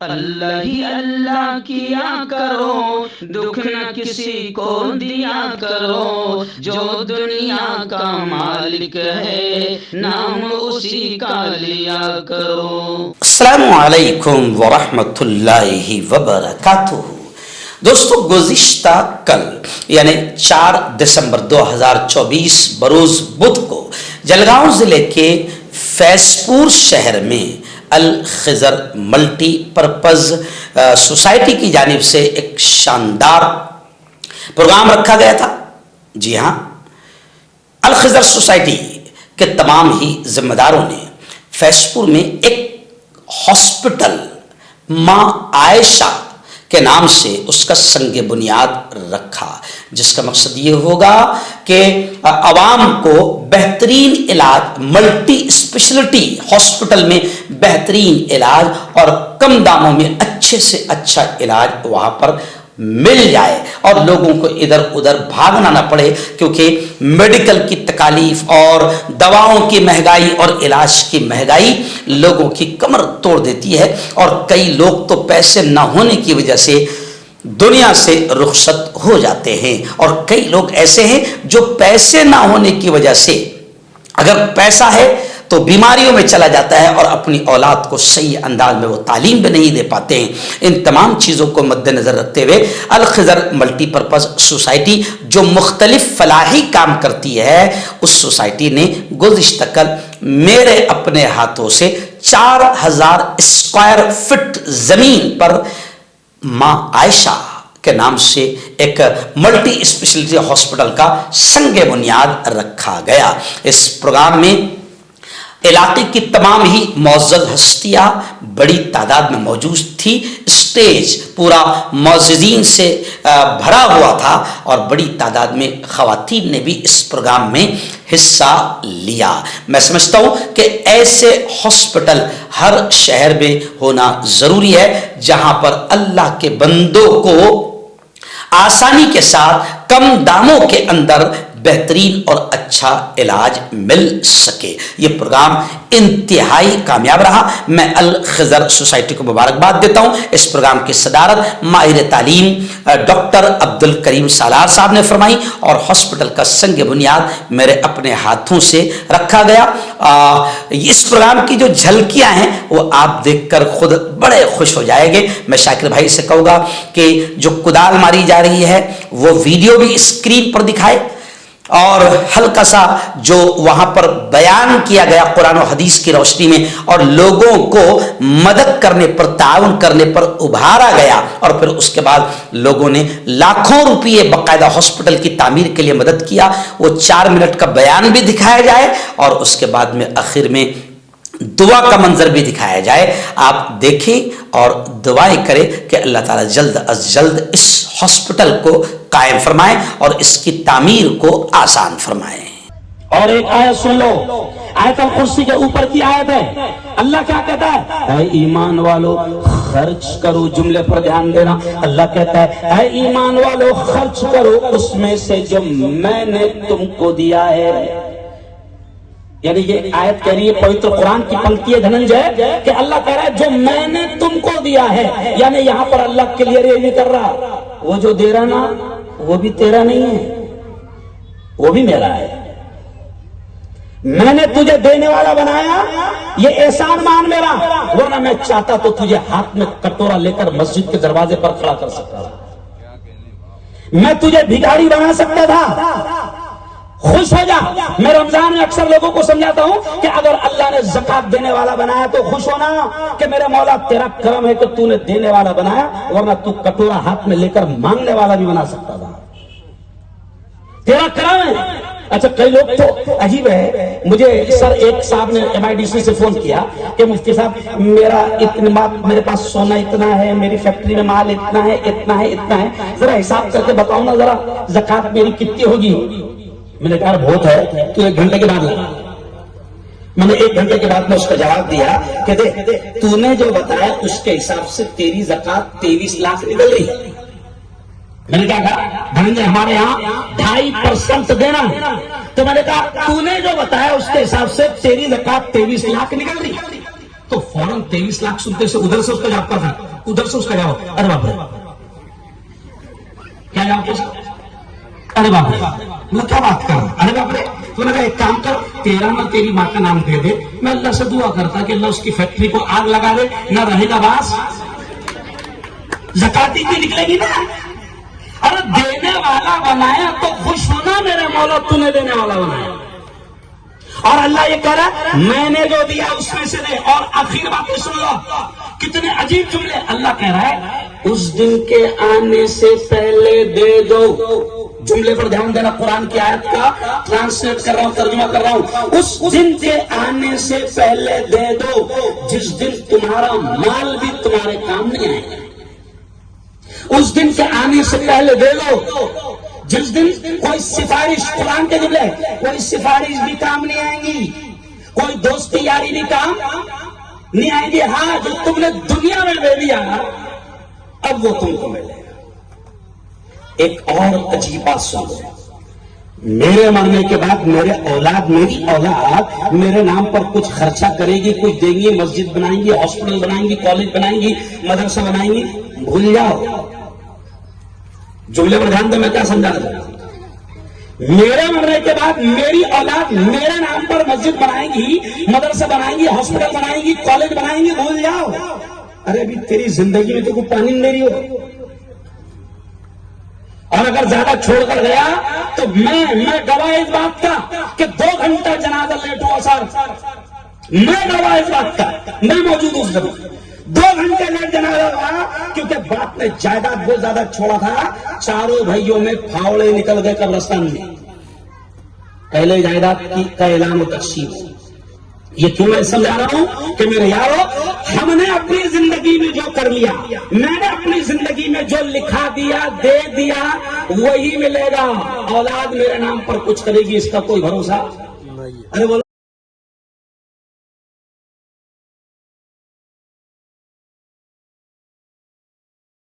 اللہ ہی اللہ کیا کرو، دکھ نہ کسی کو دیا کرو، جو دنیا کا مالک ہے نام اسی کا لیا کرو۔ السلام علیکم ورحمۃ اللہ وبرکاتہ۔ دوستو، گزشتہ کل یعنی 4 دسمبر 2024 بروز بدھ کو جلگاؤں ضلع کے فیض پور شہر میں الخضر ملٹی پرپز سوسائٹی کی جانب سے ایک شاندار پروگرام رکھا گیا تھا۔ جی ہاں، الخضر سوسائٹی کے تمام ہی ذمہ داروں نے فیض پور میں ایک ہاسپٹل ماں عائشہ کے نام سے اس کا سنگ بنیاد رکھا، جس کا مقصد یہ ہوگا کہ عوام کو بہترین علاج، ملٹی اسپیشلٹی ہاسپٹل میں بہترین علاج اور کم داموں میں اچھے سے اچھا علاج وہاں پر مل جائے اور لوگوں کو ادھر ادھر بھاگنا نہ پڑے، کیونکہ میڈیکل کی تکالیف اور دواؤں کی مہنگائی اور علاج کی مہنگائی لوگوں کی کمر توڑ دیتی ہے، اور کئی لوگ تو پیسے نہ ہونے کی وجہ سے دنیا سے رخصت ہو جاتے ہیں، اور کئی لوگ ایسے ہیں جو پیسے نہ ہونے کی وجہ سے اگر پیسہ ہے تو بیماریوں میں چلا جاتا ہے اور اپنی اولاد کو صحیح انداز میں وہ تعلیم بھی نہیں دے پاتے ہیں۔ ان تمام چیزوں کو مد نظر رکھتے ہوئے الخضر ملٹی پرپز سوسائٹی جو مختلف فلاحی کام کرتی ہے، اس سوسائٹی نے گزشتہ کل میرے اپنے ہاتھوں سے 4000 اسکوائر فٹ زمین پر ماں عائشہ کے نام سے ایک ملٹی اسپیشلٹی ہاسپٹل کا سنگ بنیاد رکھا گیا۔ اس پروگرام میں علاقے کی تمام ہی معزز ہستیاں بڑی تعداد میں موجود تھی، اسٹیج پورا معززین سے بھرا ہوا تھا اور بڑی تعداد میں خواتین نے بھی اس پروگرام میں حصہ لیا۔ میں سمجھتا ہوں کہ ایسے ہاسپٹل ہر شہر میں ہونا ضروری ہے، جہاں پر اللہ کے بندوں کو آسانی کے ساتھ کم داموں کے اندر بہترین اور اچھا علاج مل سکے۔ یہ پروگرام انتہائی کامیاب رہا۔ میں الخضر سوسائٹی کو مبارکباد دیتا ہوں۔ اس پروگرام کی صدارت ماہر تعلیم ڈاکٹر عبد الکریم سالار صاحب نے فرمائی، اور ہاسپٹل کا سنگ بنیاد میرے اپنے ہاتھوں سے رکھا گیا۔ اس پروگرام کی جو جھلکیاں ہیں وہ آپ دیکھ کر خود بڑے خوش ہو جائیں گے۔ میں شاکر بھائی سے کہوں گا کہ جو کدال ماری جا رہی ہے وہ ویڈیو بھی اسکرین پر دکھائے، اور ہلکا سا جو وہاں پر بیان کیا گیا قرآن و حدیث کی روشنی میں اور لوگوں کو مدد کرنے پر، تعاون کرنے پر ابھارا گیا، اور پھر اس کے بعد لوگوں نے لاکھوں روپئے باقاعدہ ہاسپٹل کی تعمیر کے لیے مدد کیا، وہ 4 منٹ کا بیان بھی دکھایا جائے اور اس کے بعد میں آخر میں دعا کا منظر بھی دکھایا جائے۔ آپ دیکھیں اور دعائیں کریں کہ اللہ تعالیٰ جلد از جلد اس ہاسپٹل کو قائم فرمائے اور اس کی تعمیر کو آسان فرمائے۔ اور ایک آیت سن لو، آیت الکرسی کے اوپر کی آیت ہے۔ اللہ کیا کہتا ہے؟ اے ایمان والو خرچ کرو، جملے پر دھیان دینا۔ اللہ کہتا ہے اے ایمان والو خرچ کرو اس میں سے جو میں نے تم کو دیا ہے۔ یعنی یہ آیت کہہ رہی ہے، پوتر قرآن کی پنکتی ہے دھننجے، کہ اللہ کہہ رہا ہے جو میں نے تم کو دیا ہے، یعنی یہاں پر اللہ کلیئر یہ نہیں کر رہا وہ جو دے رہا نا وہ بھی تیرا نہیں ہے، وہ بھی میرا ہے۔ میں نے تجھے دینے والا بنایا، یہ احسان مان میرا، ورنہ میں چاہتا تو تجھے ہاتھ میں کٹورا لے کر مسجد کے دروازے پر کھڑا کر سکتا تھا، میں تجھے بھکاری بنا سکتا تھا۔ خوش ہو جا۔ میں رمضان میں اکثر لوگوں کو سمجھاتا ہوں کہ اگر اللہ نے زکات دینے والا بنایا تو خوش ہونا کہ میرے مولا تیرا کرم ہے کہ تو نے دینے والا بنایا، ورنہ تو کٹورا ہاتھ میں لے کر مانگنے والا بھی بنا سکتا تھا، تیرا کرم ہے۔ اچھا، کئی لوگ تو عجیب ہے، مجھے سر ایک صاحب نے MIDC سے فون کیا کہ مفتی صاحب میرے پاس سونا اتنا ہے، میری فیکٹری میں مال اتنا ہے، اتنا ہے، اتنا ہے، ذرا حساب کر کے بتاؤ نا ذرا زکات میری کتنی ہوگی۔ میں نے کہا بہت ہے، تو 1 گھنٹے کے بعد لگا۔ میں نے 1 گھنٹے کے بعد میں اس کا جواب دیا کہ دیکھ تو نے جو بتایا اس کے حساب سے تیری زکات 23 لاکھ نکل رہی ہے۔ میں نے کہا بھائی ہمارے یہاں 2.5% دینا ہے، تو میں نے کہا تو نے جو بتایا اس کے حساب سے تیری زکات 23 لاکھ نکل رہی ہے۔ تو فوراً 23 لاکھ سنتے سے ادھر سے اس کا جواب کر دیں، ادھر سے اس کا جواب، ارے باپ رے کیا جواب کیا؟ ارے باپ رے میں کیا بات کر رہا ہوں، ارے باپ رے تو نے کہا ایک کام کر، تیرا میں تیری ماں کا نام دے دے، میں اللہ سے دعا کرتا کہ اللہ اس کی فیکٹری کو آگ لگا دے، نہ رہے گا باس، زکاتی بھی نکلے گی نا۔ ارے دینے والا بنایا تو خوش ہونا میرے مولا، تو نے دینے والا بنایا، اور اللہ یہ کہہ رہا ہے میں نے جو دیا اس میں سے دے۔ اور آخر بات سن لو، کتنے عجیب جملے، اللہ کہہ رہا ہے اس دن کے آنے سے پہلے دے دو۔ جملے پر دھیان دینا، قرآن کی آیت کا ٹرانسلیٹ کر رہا ہوں، ترجمہ کر رہا ہوں۔ اس دن کے آنے سے پہلے دے دو جس دن تمہارا مال بھی تمہارے کام نہیں آئے گا۔ اس دن کے آنے سے پہلے دے دو جس دن کوئی سفارش، قرآن کے جملے، کوئی سفارش بھی کام نہیں آئیں گی، کوئی دوستی یاری بھی کام نہیں آئیں گی۔ ہاں جو تم نے دنیا میں دے دیا اب وہ تم کو ملے گا۔ ایک اور عجیب بات سن لو، میرے مرنے کے بعد میری اولاد میرے نام پر کچھ خرچہ کرے گی، کچھ دیں گی، مسجد بنائیں گی، ہاسپٹل بنائیں گی، کالج بنائیں گی، مدرسہ بنائیں گی، بھول جاؤ۔ جملے پر دھیان دو، میں کیا سمجھا رہا ہوں، میرے مرنے کے بعد میری اولاد میرے نام پر مسجد بنائیں گی، مدرسہ بنائیں گی، ہاسپٹل بنائیں گی، کالج بنائیں گی، بھول جاؤ۔ ارے ابھی تیری زندگی میں تو کوئی پانی نہیں دے رہی ہو، اور اگر زیادہ چھوڑ کر گیا تو میں گواہ اس بات کا کہ 2 گھنٹہ جنازہ لیٹ ہوا سر، میں گواہ اس بات کا، میں موجود اس جگہ، 2 گھنٹے لیٹ جنازہ ہوا، کیونکہ باپ نے جائیداد بہت زیادہ چھوڑا تھا، چاروں بھائیوں میں پھاوڑے نکل گئے قبرستان میں۔ پہلے جائیداد کا اعلان و تقسیم، یہ کیوں میں سمجھا رہا ہوں کہ میرے یارو، ہم نے اپنی زندگی میں جو کر لیا، میں نے اپنی زندگی میں جو لکھا دیا، دے دیا، وہی ملے گا۔ اولاد میرے نام پر کچھ کرے گی اس کا کوئی بھروسہ؟ ارے